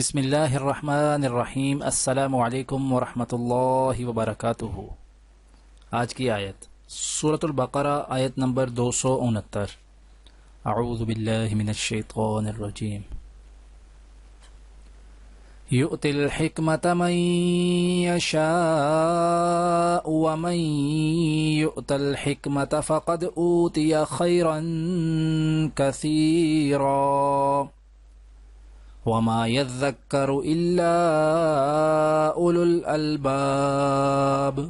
بسم اللہ الرحمن الرحیم۔ السلام علیکم ورحمۃ اللہ وبرکاتہ۔ آج کی آیت سورۃ البقرہ، آیت نمبر 269۔ اعوذ باللہ من الشیطان الرجیم۔ یؤتی الحکمۃ من یشاء ومن یؤت الحکمۃ فقد اوتی خیرا کثیرا وما يذكر إلا أولو الألباب۔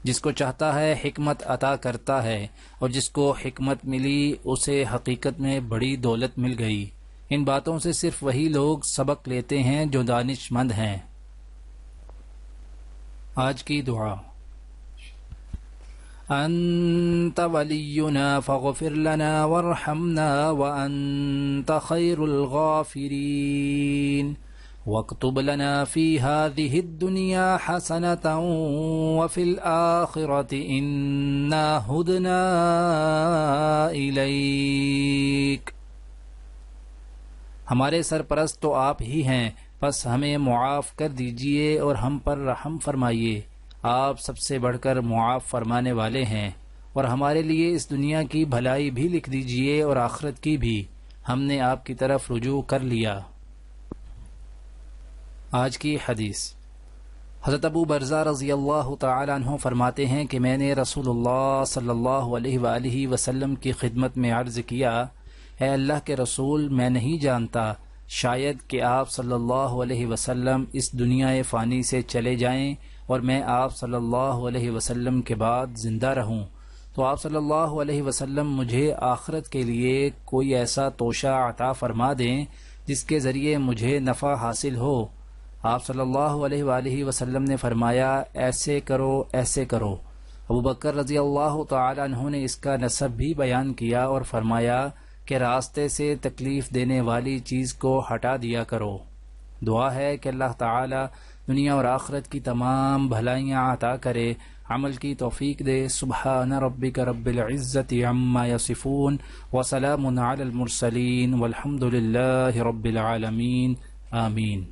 جس کو چاہتا ہے حکمت عطا کرتا ہے، اور جس کو حکمت ملی اسے حقیقت میں بڑی دولت مل گئی۔ ان باتوں سے صرف وہی لوگ سبق لیتے ہیں جو دانش مند ہیں۔ آج کی دعا۔ انت ولینا فاغفر لنا وارحمنا وانت خیر الغافرین واکتب لنا فی هذه الدنیا حسنة وفی الآخرة انا ہدنا الیک۔ ہمارے سرپرست تو آپ ہی ہیں، پس ہمیں معاف کر دیجئے اور ہم پر رحم فرمائیے۔ آپ سب سے بڑھ کر معاف فرمانے والے ہیں، اور ہمارے لیے اس دنیا کی بھلائی بھی لکھ دیجئے اور آخرت کی بھی۔ ہم نے آپ کی طرف رجوع کر لیا۔ آج کی حدیث۔ حضرت ابو برزہ رضی اللہ تعالی عنہ فرماتے ہیں کہ میں نے رسول اللہ صلی اللہ علیہ وآلہ وسلم کی خدمت میں عرض کیا، اے اللہ کے رسول، میں نہیں جانتا، شاید کہ آپ صلی اللہ علیہ وسلم اس دنیا فانی سے چلے جائیں اور میں آپ صلی اللہ علیہ وسلم کے بعد زندہ رہوں، تو آپ صلی اللہ علیہ وسلم مجھے آخرت کے لیے کوئی ایسا توشہ عطا فرما دیں جس کے ذریعے مجھے نفع حاصل ہو۔ آپ صلی اللہ علیہ وآلہ وسلم نے فرمایا، ایسے کرو ایسے کرو۔ ابو بکر رضی اللہ تعالی عنہ نے اس کا نسب بھی بیان کیا اور فرمایا کہ راستے سے تکلیف دینے والی چیز کو ہٹا دیا کرو۔ دعا ہے کہ اللہ تعالی دنیا اور آخرت کی تمام بھلائیاں عطا کرے، عمل کی توفیق دے۔ سبحان ربک رب العزت عما یصفون وسلام علی المرسلین والحمد للہ رب العالمین، آمین۔